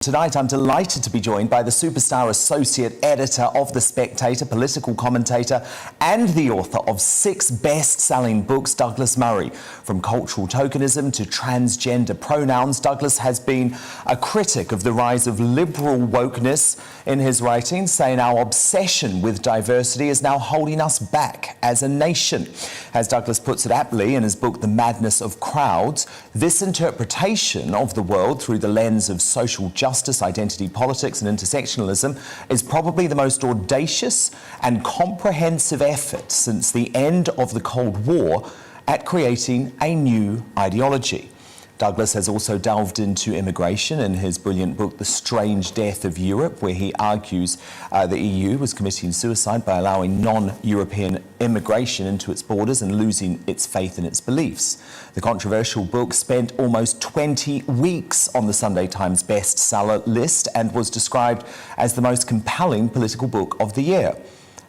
Tonight, I'm delighted to be joined by the superstar associate editor of The Spectator, political commentator, and the author of 6 best-selling books, Douglas Murray. From cultural tokenism to transgender pronouns, Douglas has been a critic of the rise of liberal wokeness in his writings, saying our obsession with diversity is now holding us back as a nation. As Douglas puts it aptly in his book, The Madness of Crowds, this interpretation of the world through the lens of social justice, identity politics and intersectionalism is probably the most audacious and comprehensive effort since the end of the Cold War at creating a new ideology. Douglas has also delved into immigration in his brilliant book, The Strange Death of Europe, where he argues the EU was committing suicide by allowing non-European immigration into its borders and losing its faith in its beliefs. The controversial book spent almost 20 weeks on the Sunday Times bestseller list and was described as the most compelling political book of the year.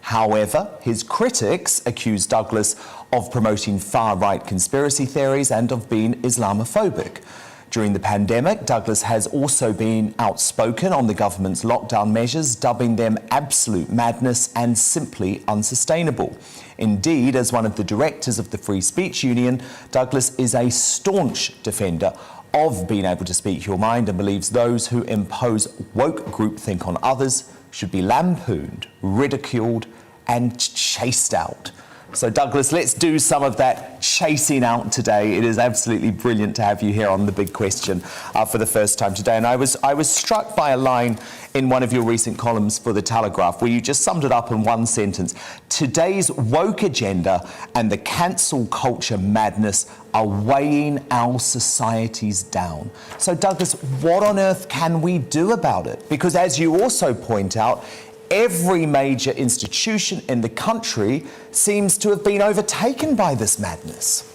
However, his critics accuse Douglas of promoting far-right conspiracy theories and of being Islamophobic. During the pandemic, Douglas has also been outspoken on the government's lockdown measures, dubbing them absolute madness and simply unsustainable. Indeed, as one of the directors of the Free Speech Union, Douglas is a staunch defender of being able to speak your mind and believes those who impose woke groupthink on others should be lampooned, ridiculed and chased out. So Douglas, let's do some of that chasing out today. It is absolutely brilliant to have you here on The Big Question for the first time today. And I was struck by a line in one of your recent columns for The Telegraph where you just summed it up in one sentence. Today's woke agenda and the cancel culture madness are weighing our societies down. So Douglas, what on earth can we do about it? Because as you also point out, every major institution in the country seems to have been overtaken by this madness.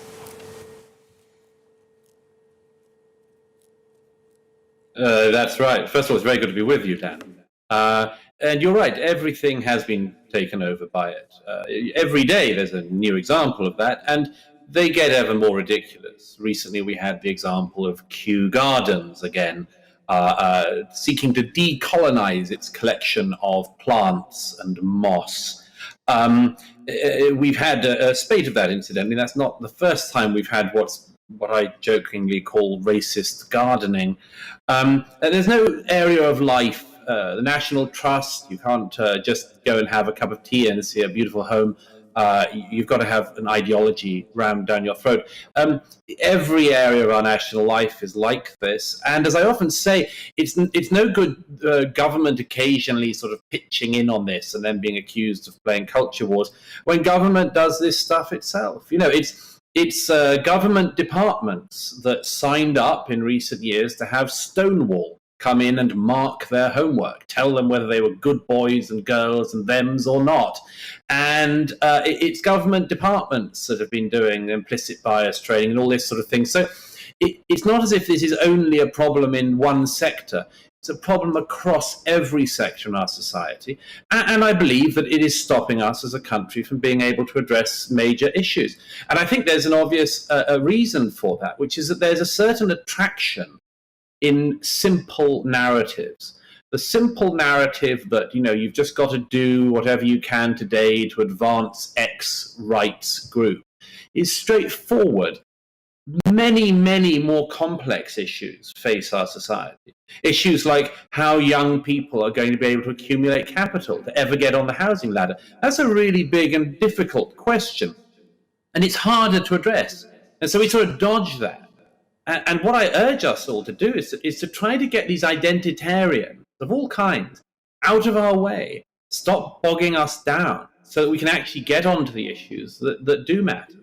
That's right. First of all, it's very good to be with you, Dan. And you're right, everything has been taken over by it. Every day there's a new example of that, and they get ever more ridiculous. Recently we had the example of Kew Gardens again, seeking to decolonize its collection of plants and moss. We've had a spate of that, incidentally. That's not the first time we've had what I jokingly call racist gardening. And there's no area of life, the National Trust, you can't just go and have a cup of tea and see a beautiful home. You've got to have an ideology rammed down your throat. Every area of our national life is like this. And as I often say, it's no good government occasionally sort of pitching in on this and then being accused of playing culture wars when government does this stuff itself. You know, it's government departments that signed up in recent years to have Stonewall come in and mark their homework, tell them whether they were good boys and girls and thems or not. And it's government departments that have been doing implicit bias training and all this sort of thing. So it's not as if this is only a problem in one sector. It's a problem across every sector in our society. And I believe that it is stopping us as a country from being able to address major issues. And I think there's an obvious reason for that, which is that there's a certain attraction in simple narratives. The simple narrative that, you know, you've just got to do whatever you can today to advance X rights group is straightforward. Many, many more complex issues face our society. Issues like how young people are going to be able to accumulate capital to ever get on the housing ladder. That's a really big and difficult question. And it's harder to address. And so we sort of dodge that. And what I urge us all to do is to try to get these identitarians of all kinds out of our way, stop bogging us down so that we can actually get onto the issues that do matter.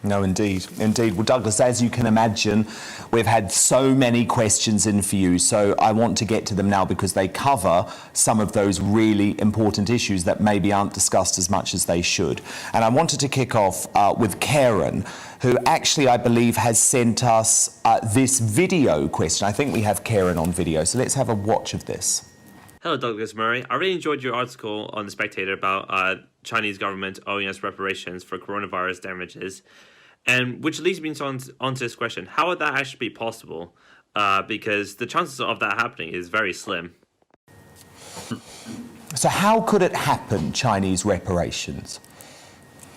No, indeed. Indeed. Well, Douglas, as you can imagine, we've had so many questions in for you, so I want to get to them now because they cover some of those really important issues that maybe aren't discussed as much as they should. And I wanted to kick off with Karen, who actually, I believe, has sent us this video question. I think we have Karen on video, so let's have a watch of this. Hello, Douglas Murray. I really enjoyed your article on The Spectator about Chinese government owing us reparations for coronavirus damages, and which leads me onto this question. How would that actually be possible? because the chances of that happening is very slim. So how could it happen, Chinese reparations?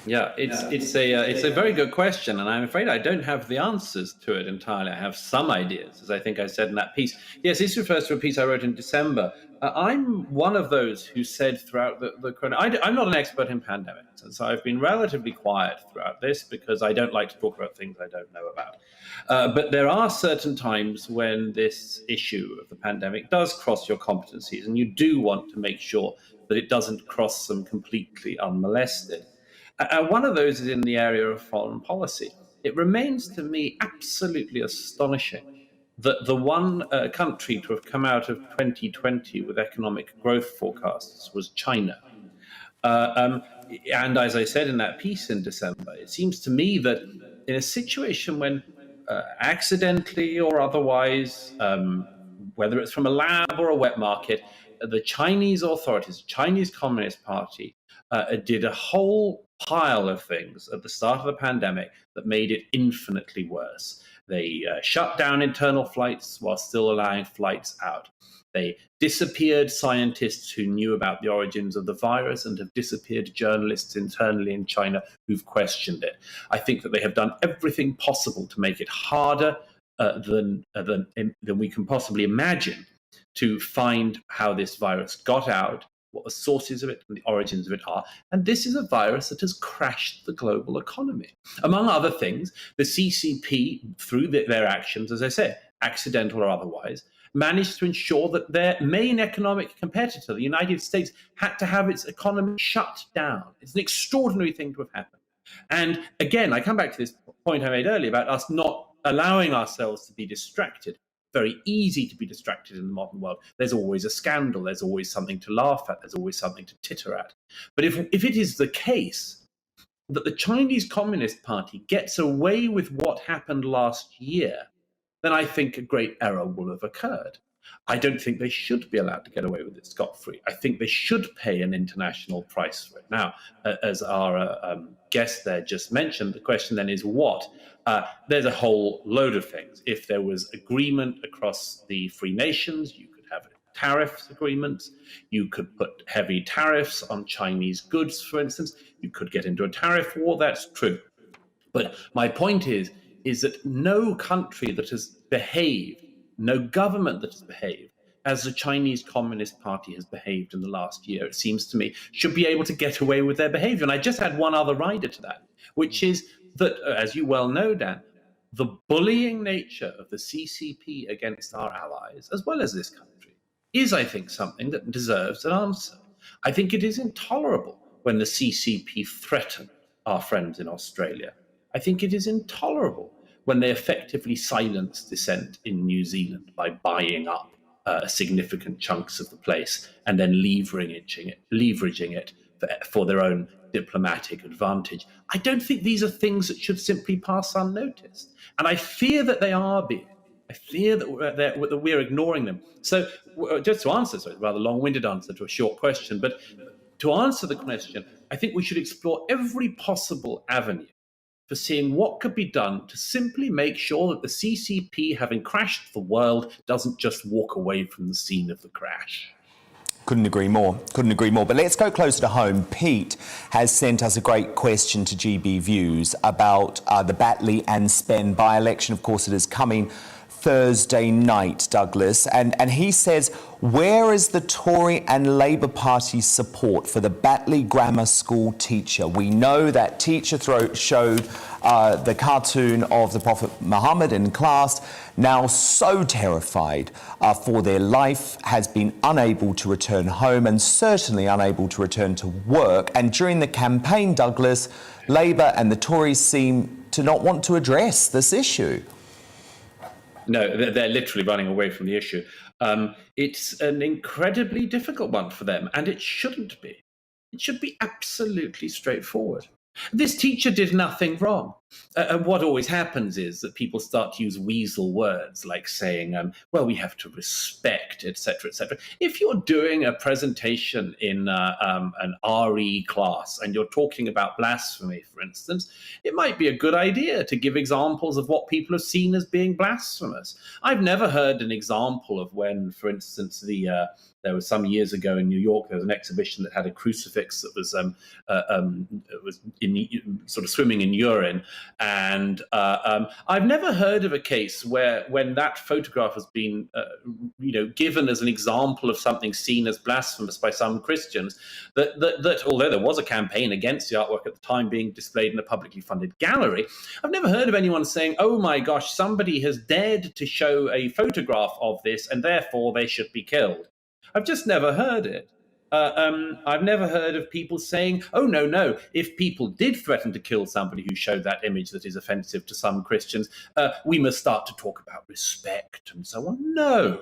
Yeah, it's a very good question, and I'm afraid I don't have the answers to it entirely. I have some ideas, as I think I said in that piece. Yes, this refers to a piece I wrote in December. I'm one of those who said throughout the corona. I'm not an expert in pandemics, and so I've been relatively quiet throughout this because I don't like to talk about things I don't know about. But there are certain times when this issue of the pandemic does cross your competencies, and you do want to make sure that it doesn't cross them completely unmolested. One of those is in the area of foreign policy. It remains to me absolutely astonishing that the one country to have come out of 2020 with economic growth forecasts was China. And as I said in that piece in December, it seems to me that in a situation when accidentally or otherwise, whether it's from a lab or a wet market, the Chinese authorities, the Chinese Communist Party, did a whole pile of things at the start of the pandemic that made it infinitely worse. They shut down internal flights while still allowing flights out. They disappeared scientists who knew about the origins of the virus and have disappeared journalists internally in China who've questioned it. I think that they have done everything possible to make it harder than we can possibly imagine to find how this virus got out, what the sources of it and the origins of it are. And this is a virus that has crashed the global economy. Among other things, the CCP, through their actions, as I said, accidental or otherwise, managed to ensure that their main economic competitor, the United States, had to have its economy shut down. It's an extraordinary thing to have happened. And again, I come back to this point I made earlier about us not allowing ourselves to be distracted. Very easy to be distracted in the modern world. There's always a scandal. There's always something to laugh at. There's always something to titter at. But if it is the case that the Chinese Communist Party gets away with what happened last year, then I think a great error will have occurred. I don't think they should be allowed to get away with it scot-free. I think they should pay an international price for it. Now, as our guest there just mentioned, the question then is what? There's a whole load of things. If there was agreement across the free nations, you could have tariffs agreements. You could put heavy tariffs on Chinese goods, for instance. You could get into a tariff war. That's true. But my point is that no country that has behaved, no government that has behaved as the Chinese Communist Party has behaved in the last year, it seems to me, should be able to get away with their behavior. And I just had one other rider to that, which is that, as you well know, Dan, the bullying nature of the CCP against our allies, as well as this country, is, I think, something that deserves an answer. I think it is intolerable when the CCP threaten our friends in Australia. I think it is intolerable when they effectively silence dissent in New Zealand by buying up significant chunks of the place and then leveraging it for their own diplomatic advantage. I don't think these are things that should simply pass unnoticed. And I fear that they are being. I fear that we're ignoring them. So just to answer, so it's a rather long-winded answer to a short question, but to answer the question, I think we should explore every possible avenue for seeing what could be done to simply make sure that the CCP, having crashed the world, doesn't just walk away from the scene of the crash. Couldn't agree more. Couldn't agree more. But let's go closer to home. Pete has sent us a great question to GB Views about the Batley and Spen by-election. Of course, it is coming Thursday night, Douglas. And he says, where is the Tory and Labour Party support for the Batley Grammar School teacher? We know that teacher showed the cartoon of the Prophet Muhammad in class, now so terrified for their life, has been unable to return home and certainly unable to return to work. And during the campaign, Douglas, Labour and the Tories seem to not want to address this issue. No, they're literally running away from the issue. It's an incredibly difficult one for them, and it shouldn't be. It should be absolutely straightforward. This teacher did nothing wrong. what always happens is that people start to use weasel words like saying, well, we have to respect, etc., etc. If you're doing a presentation in an RE class and you're talking about blasphemy, for instance, it might be a good idea to give examples of what people have seen as being blasphemous. I've never heard an example of when, for instance, there was some years ago in New York, there was an exhibition that had a crucifix that was sort of swimming in urine. And I've never heard of a case where when that photograph has been given as an example of something seen as blasphemous by some Christians, that although there was a campaign against the artwork at the time being displayed in a publicly funded gallery, I've never heard of anyone saying, oh my gosh, somebody has dared to show a photograph of this and therefore they should be killed. I've just never heard it. I've never heard of people saying, oh, no, if people did threaten to kill somebody who showed that image that is offensive to some Christians, we must start to talk about respect and so on. No,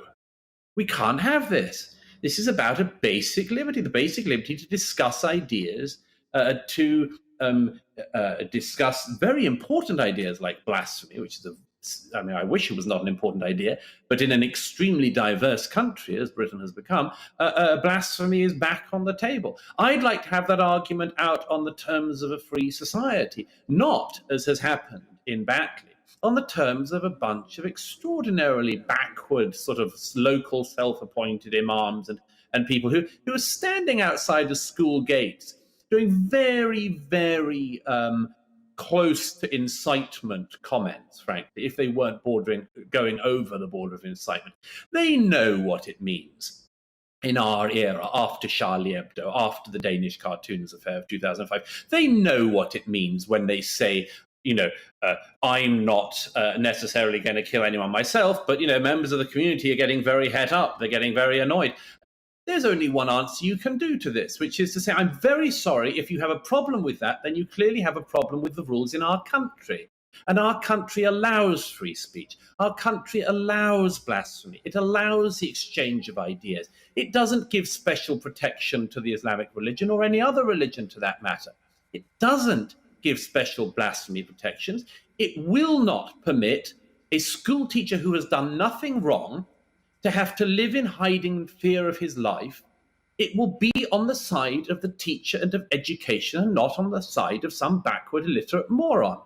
we can't have this. This is about a basic liberty, the basic liberty to discuss ideas, to discuss very important ideas like blasphemy, which is I wish it was not an important idea, but in an extremely diverse country, as Britain has become, blasphemy is back on the table. I'd like to have that argument out on the terms of a free society, not, as has happened in Batley, on the terms of a bunch of extraordinarily backward sort of local self-appointed imams and people who are standing outside the school gates doing very, very close to incitement comments, frankly, if they weren't going over the border of incitement. They know what it means in our era, after Charlie Hebdo, after the Danish cartoons affair of 2005. They know what it means when they say, I'm not necessarily going to kill anyone myself, but, members of the community are getting very het up. They're getting very annoyed. There's only one answer you can do to this, which is to say, I'm very sorry. If you have a problem with that, then you clearly have a problem with the rules in our country. And our country allows free speech. Our country allows blasphemy. It allows the exchange of ideas. It doesn't give special protection to the Islamic religion or any other religion to that matter. It doesn't give special blasphemy protections. It will not permit a school teacher who has done nothing wrong to have to live in hiding in fear of his life. It will be on the side of the teacher and of education and not on the side of some backward illiterate moron.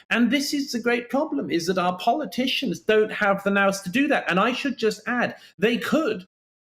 And this is the great problem, is that our politicians don't have the nous to do that. And I should just add, they could.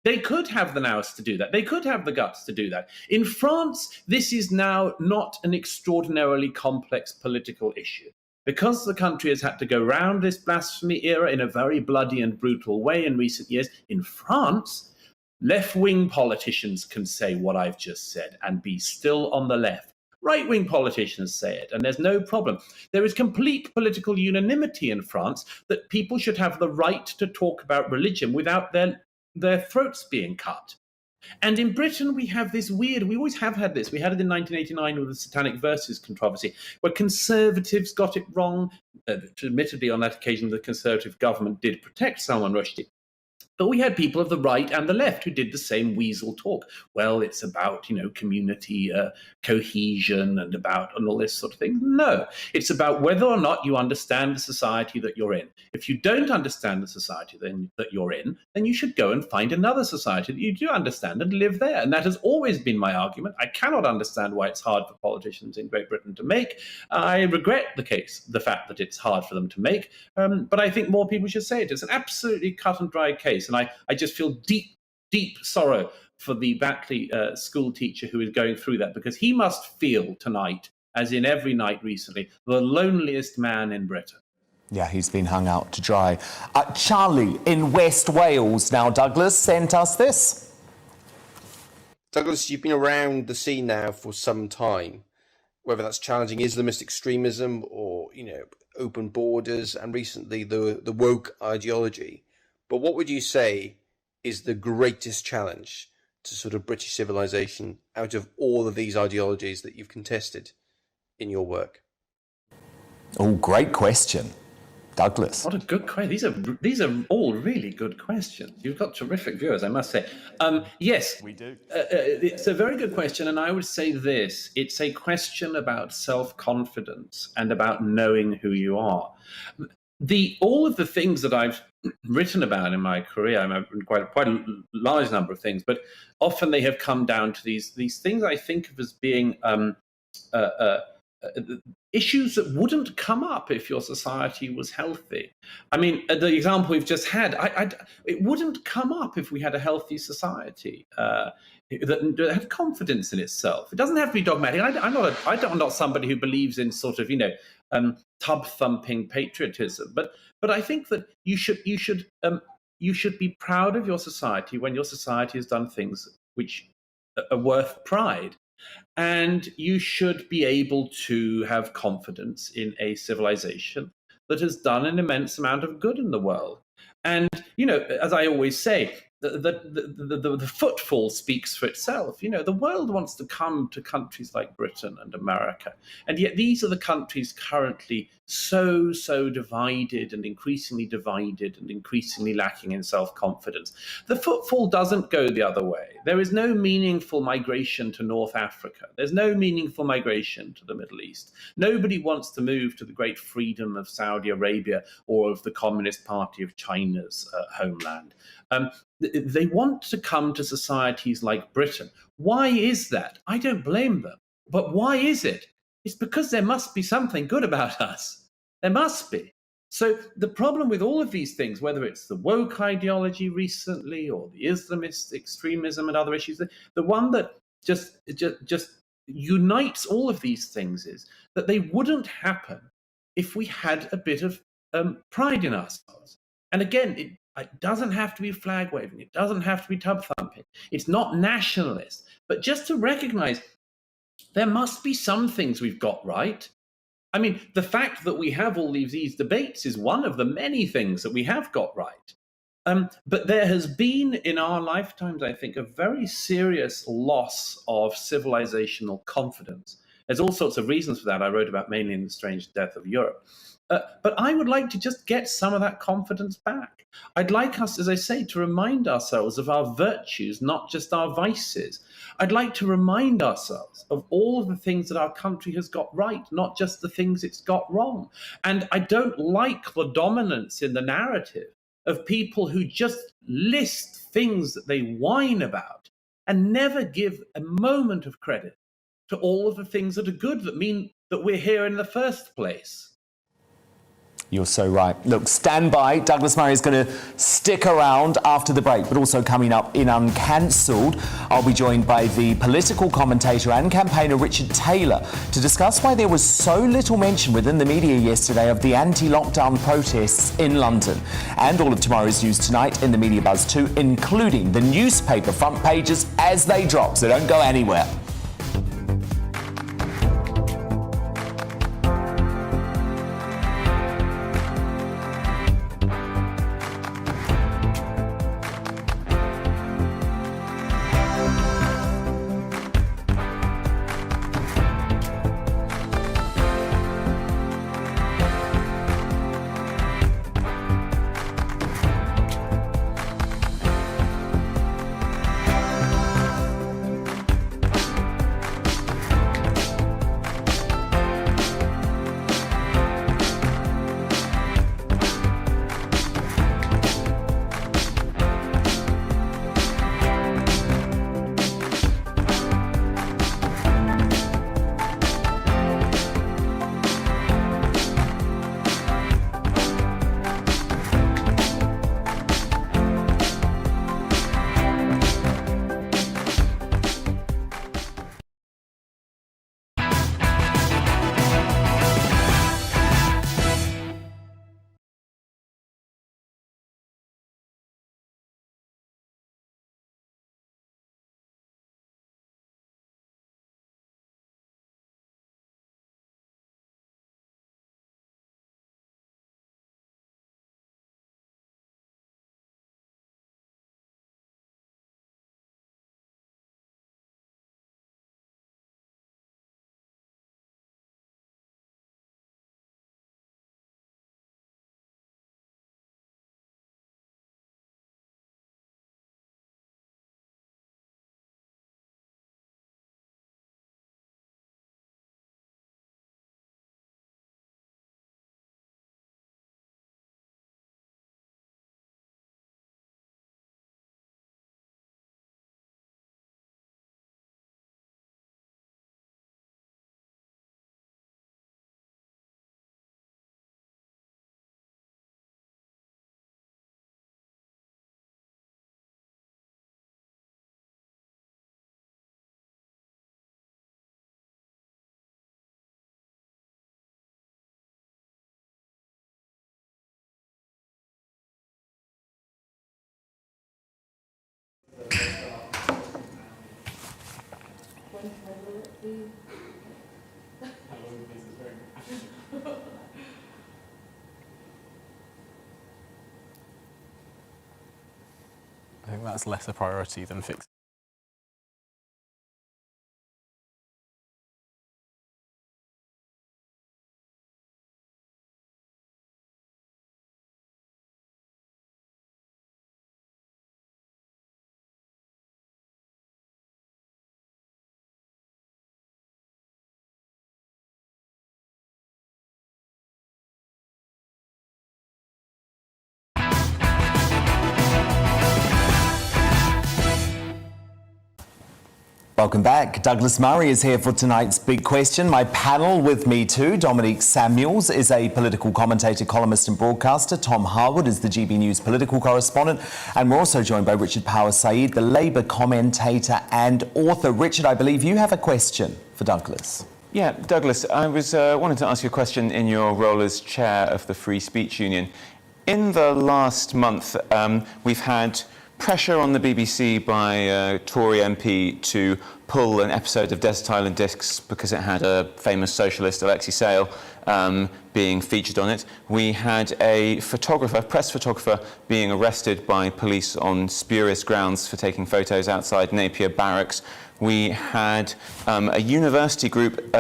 They could have the nous to do that. They could have the guts to do that. In France, this is now not an extraordinarily complex political issue. Because the country has had to go round this blasphemy era in a very bloody and brutal way in recent years, in France, left-wing politicians can say what I've just said and be still on the left. Right-wing politicians say it, and there's no problem. There is complete political unanimity in France that people should have the right to talk about religion without their throats being cut. And in Britain, we have this we always have had this. We had it in 1989 with the Satanic Verses controversy, where conservatives got it wrong. Admittedly, on that occasion, the Conservative government did protect Salman Rushdie. But we had people of the right and the left who did the same weasel talk. Well, it's about, community cohesion and all this sort of thing. No, it's about whether or not you understand the society that you're in. If you don't understand the society that you're in, then you should go and find another society that you do understand and live there. And that has always been my argument. I cannot understand why it's hard for politicians in Great Britain to make. I regret the fact that it's hard for them to make. But I think more people should say it. It's an absolutely cut and dry case. And I just feel deep, deep sorrow for the Batley school teacher who is going through that, because he must feel tonight, as in every night recently, the loneliest man in Britain. Yeah, he's been hung out to dry. Charlie in West Wales now, Douglas, sent us this. Douglas, you've been around the scene now for some time, whether that's challenging Islamist extremism or, open borders and recently the woke ideology. But what would you say is the greatest challenge to sort of British civilization out of all of these ideologies that you've contested in your work? Oh, great question. Douglas. What a good question. These are all really good questions. You've got terrific viewers, I must say. Yes, we do. It's a very good question, and I would say this: it's a question about self-confidence and about knowing who you are. All of the things that I've written about in my career, I've written quite a large number of things, but often they have come down to these things I think of as being issues that wouldn't come up if your society was healthy. I mean, the example we've just had, it wouldn't come up if we had a healthy society that had confidence in itself. It doesn't have to be dogmatic. I'm not somebody who believes in sort of, tub thumping patriotism, but I think that you should be proud of your society when your society has done things which are worth pride. And you should be able to have confidence in a civilization that has done an immense amount of good in the world. And, as I always say, the footfall speaks for itself. The world wants to come to countries like Britain and America. And yet these are the countries currently so divided and increasingly lacking in self-confidence. The footfall doesn't go the other way. There is no meaningful migration to North Africa. There's no meaningful migration to the Middle East. Nobody wants to move to the great freedom of Saudi Arabia or of the Communist Party of China's homeland. They want to come to societies like Britain. Why is that? I don't blame them. But why is it? It's because there must be something good about us. There must be. So the problem with all of these things, whether it's the woke ideology recently or the Islamist extremism and other issues, the one that just unites all of these things is that they wouldn't happen if we had a bit of pride in ourselves. And again, it doesn't have to be flag waving. It doesn't have to be tub thumping. It's not nationalist. But just to recognize there must be some things we've got right. I mean, the fact that we have all these debates is one of the many things that we have got right. But there has been in our lifetimes, I think, a very serious loss of civilizational confidence. There's all sorts of reasons for that. I wrote about mainly in The Strange Death of Europe. But I would like to just get some of that confidence back. I'd like us, as I say, to remind ourselves of our virtues, not just our vices. I'd like to remind ourselves of all of the things that our country has got right, not just the things it's got wrong. And I don't like the dominance in the narrative of people who just list things that they whine about and never give a moment of credit to all of the things that are good, that mean that we're here in the first place. You're so right. Look, stand by. Douglas Murray is going to stick around after the break, but also coming up in Uncancelled, I'll be joined by the political commentator and campaigner Richard Taylor to discuss why there was so little mention within the media yesterday of the anti-lockdown protests in London. And all of tomorrow's news tonight in the Media Buzz too, including the newspaper front pages as they drop, so don't go anywhere. I think that's less a priority than fixing. Welcome back. Douglas Murray is here for tonight's big question. My panel with me too, Dominique Samuels is a political commentator, columnist and broadcaster. Tom Harwood is the GBNews political correspondent. And we're also joined by Richard Power Said, the Labour commentator and author. Richard, I believe you have a question for Douglas. Yeah, Douglas, I was wanted to ask you a question in your role as chair of the Free Speech Union. In the last month, we've had pressure on the BBC by a Tory MP to pull an episode of Desert Island Discs because it had a famous socialist, Alexei Sayle, being featured on it. We had a press photographer, being arrested by police on spurious grounds for taking photos outside Napier Barracks. We had a university group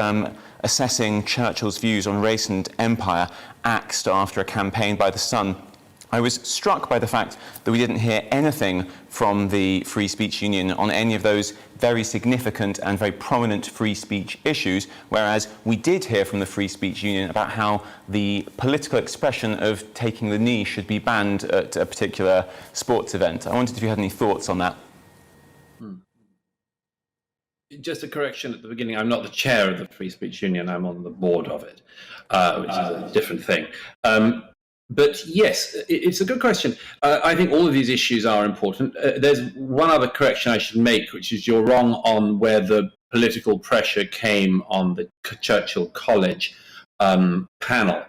assessing Churchill's views on race and empire axed after a campaign by The Sun. I was struck by the fact that we didn't hear anything from the Free Speech Union on any of those very significant and very prominent free speech issues, whereas we did hear from the Free Speech Union about how the political expression of taking the knee should be banned at a particular sports event. I wondered if you had any thoughts on that. Just a correction at the beginning. I'm not the chair of the Free Speech Union. I'm on the board of it, which is a different thing. But yes, it's a good question. I think all of these issues are important. There's one other correction I should make, which is you're wrong on where the political pressure came on the Churchill College panel.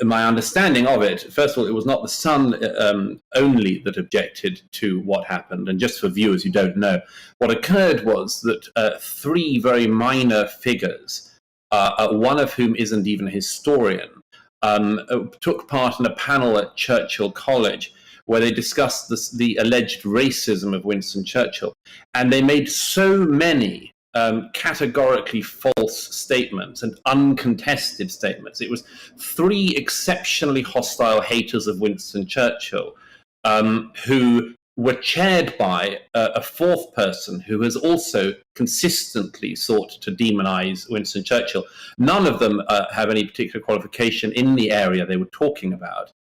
My understanding of it, first of all, it was not the Sun only that objected to what happened. And just for viewers who don't know, what occurred was that three very minor figures, one of whom isn't even a historian, took part in a panel at Churchill College where they discussed the alleged racism of Winston Churchill. And they made so many categorically false statements and uncontested statements. It was three exceptionally hostile haters of Winston Churchill who were chaired by a fourth person who has also consistently sought to demonize Winston Churchill. None of them have any particular qualification in the area they were talking about.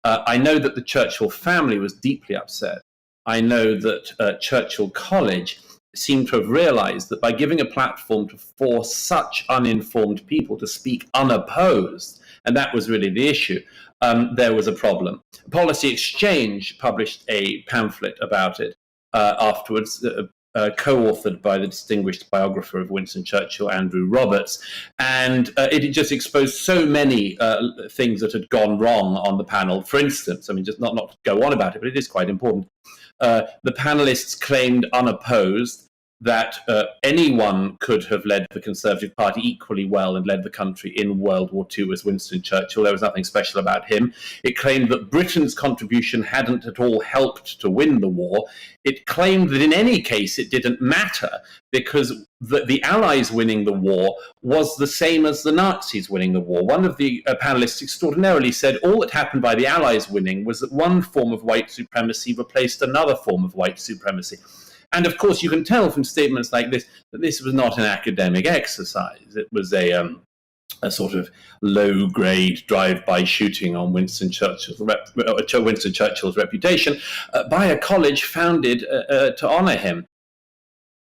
I know that the Churchill family was deeply upset. I know that Churchill College seemed to have realized that by giving a platform to four such uninformed people to speak unopposed, and that was really the issue, there was a problem. Policy Exchange published a pamphlet about it afterwards, co-authored by the distinguished biographer of Winston Churchill, Andrew Roberts, and it just exposed so many things that had gone wrong on the panel. For instance, I mean, just not to go on about it, but it is quite important. The panelists claimed unopposed that anyone could have led the Conservative Party equally well and led the country in World War II as Winston Churchill. There was nothing special about him. It claimed that Britain's contribution hadn't at all helped to win the war. It claimed that in any case it didn't matter because the Allies winning the war was the same as the Nazis winning the war. One of the panelists extraordinarily said all that happened by the Allies winning was that one form of white supremacy replaced another form of white supremacy. And of course, you can tell from statements like this that this was not an academic exercise. It was a sort of low-grade drive-by shooting on Winston Churchill's reputation by a college founded to honour him.